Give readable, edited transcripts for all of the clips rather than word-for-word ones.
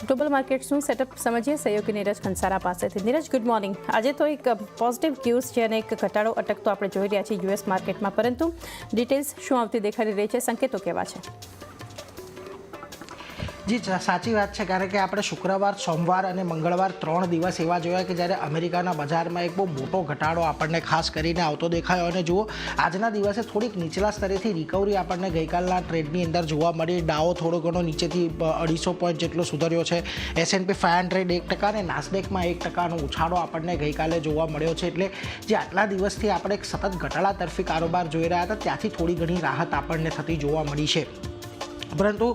Global માર્કેટ્સનું setup સમજીએ સહયોગી નીરજ ખંસારા પાસેથી. Neeraj, good morning. આજે તો એક પોઝિટિવ ક્યુઝ છે અને એક ઘટાડો અટકતો આપણે જોઈ રહ્યા છીએ યુએસ માર્કેટમાં, પરંતુ ડિટેલ્સ શું આવતી દેખાડી રહી છે, સંકેતો કેવા છે? જી સાચી વાત છે, કારણ કે આપણે શુક્રવાર, સોમવાર અને મંગળવાર 3 દિવસ એવા જોયા કે જ્યારે અમેરિકાના બજારમાં એક બહુ મોટો ઘટાડો આપણને ખાસ કરીને આવતો દેખાયો. અને જુઓ, આજના દિવસે થોડીક નીચલા સ્તરેથી રિકવરી આપણને ગઈકાલના ટ્રેડની અંદર જોવા મળી. ડાઓ થોડો ઘણો નીચેથી 250 પોઈન્ટ જેટલો સુધર્યો છે. S&P 500 1% અને નાસ્ડેકમાં 1%નો ઉછાળો આપણને ગઈકાલે જોવા મળ્યો છે. એટલે જે આટલા દિવસથી આપણે એક સતત ઘટાડા તરફી કારોબાર જોઈ રહ્યા હતા, ત્યાંથી થોડી ઘણી રાહત આપણને થતી જોવા મળી છે. પરંતુ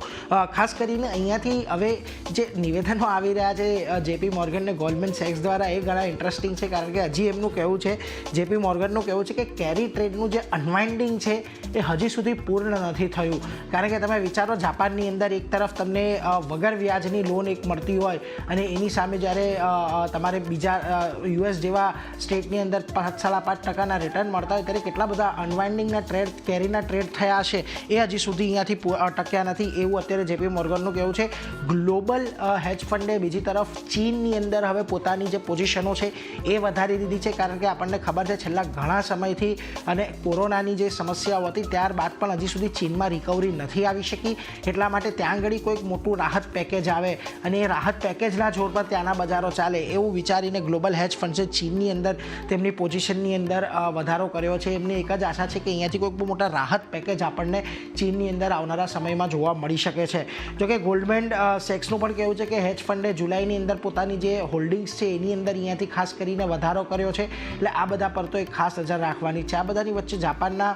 ખાસ કરીને અહીંયાથી હવે જે નિવેદનો આવી રહ્યા છે JP મોર્ગન અને ગોલ્ડમેન સેક્સ દ્વારા, એ ઘણા ઇન્ટરેસ્ટિંગ છે. કારણ કે હજી એમનું કહેવું છે, JP મોર્ગનનું કહેવું છે કે કેરી ટ્રેડનું જે અનવાઇન્ડિંગ છે એ હજી સુધી પૂર્ણ નથી થયું. કારણ કે તમે વિચારો, જાપાનની અંદર એક તરફ તમને વગર વ્યાજની લોન એક મળતી હોય અને એની સામે જ્યારે તમારે બીજા US જેવા સ્ટેટની અંદર 5.5% રિટર્ન મળતા હોય, ત્યારે કેટલા બધા અનવાઇન્ડિંગના ટ્રેડ, કેરીના ટ્રેડ થયા હશે, એ હજી સુધી અહીંયાથી ટક્યા નથી, એવું અત્યારે JP મોર્ગનનું કહેવું છે. ગ્લોબલ હેજ ફંડે બીજી તરફ ચીનની અંદર હવે પોતાની જે પોઝિશનો છે એ વધારી દીધી છે. કારણ કે આપણને ખબર છે, છેલ્લા ઘણા સમયથી અને કોરોનાની જે સમસ્યાઓ હતી ત્યારબાદ પણ હજી સુધી ચીનમાં રિકવરી નથી આવી શકી. એટલા માટે ત્યાં આગળ કોઈક મોટું રાહત પેકેજ આવે અને એ રાહત પેકેજના જોર પર ત્યાંના બજારો ચાલે, એવું વિચારીને ગ્લોબલ હેજ ફંડ્સે ચીનની અંદર તેમની પોઝિશનની અંદર વધારો કર્યો છે. એમની એક જ આશા છે કે અહીંયાથી કોઈક બહુ મોટા રાહત પેકેજ આપણને ચીનની અંદર આવનારા સમયમાં જોવા મળી શકે છે. જોકે ગોલ્ડમેન સેક્સનું પણ કહેવું છે કે હેજ ફંડે જુલાઈની અંદર પોતાની જે હોલ્ડિંગ્સ છે એની અંદર અહીંયાથી ખાસ કરીને વધારો કર્યો છે. એટલે આ બધા પર તો એક ખાસ નજર રાખવાની છે. આ બધાની વચ્ચે જાપાનના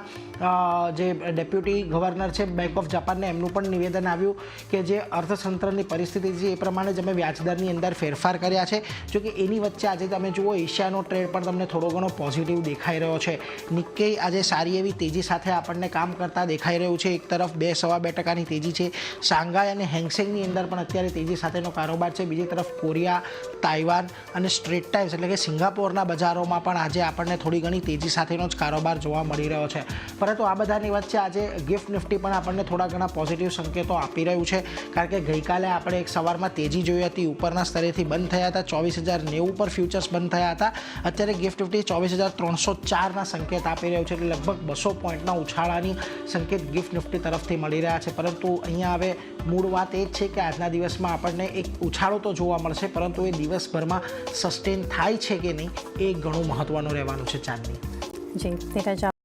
જે ડેપ્યુટી ગવર્નર છે બેંક ઓફ જાપાનને, એમનું પણ નિવેદન આવ્યું કે જે અર્થતંત્રની પરિસ્થિતિ છે એ પ્રમાણે જ અમે વ્યાજદરની અંદર ફેરફાર કર્યા છે. જોકે એની વચ્ચે આજે તમે જુઓ, એશિયાનો ટ્રેડ પણ તમને થોડો ઘણો પોઝિટિવ દેખાઈ રહ્યો છે. નિક્કેઈ આજે સારી એવી તેજી સાથે આપણને કામ કરતા દેખાઈ રહ્યું છે. એક તરફ 2-2.5% તેજી છે. શાંઘાઈ અને હેંગસેંગની અંદર પણ અત્યારે તેજી સાથેનો કારોબાર છે. બીજી તરફ કોરિયા, તાઇવાન અને સ્ટ્રેટ ટાઇમ્સ એટલે કે સિંગાપોરના બજારોમાં પણ આજે આપણને થોડી ઘણી તેજી સાથેનો જ કારોબાર જોવા મળી રહ્યો છે. પરંતુ આ બધાની વચ્ચે આજે ગિફ્ટ નિફ્ટી પણ આપણને થોડા ઘણા પોઝિટિવ સંકેતો આપી રહ્યું છે. કારણ કે ગઈકાલે આપણે એક સવારમાં તેજી જોઈ હતી, ઉપરના સ્તરેથી બંધ થયા હતા. 24,090 પર ફ્યુચર્સ બંધ થયા હતા. અત્યારે ગિફ્ટ નિફ્ટી 24,304ના સંકેત આપી રહ્યું છે. એટલે લગભગ 200 પોઈન્ટના ઉછાળાની સંકેત ગિફ્ટ નિફ્ટી તરફથી મળી રહ્યા છે. પરંતુ અહીંયા હવે મૂળ વાત એ જ છે કે આજના દિવસમાં આપણને એક ઉછાળો તો જોવા મળશે, પરંતુ એ દિવસભરમાં સસ્ટેન થાય છે કે નહીં, એ ઘણું મહત્વનું રહેવાનું છે ચાંદની. જી, નીરજ.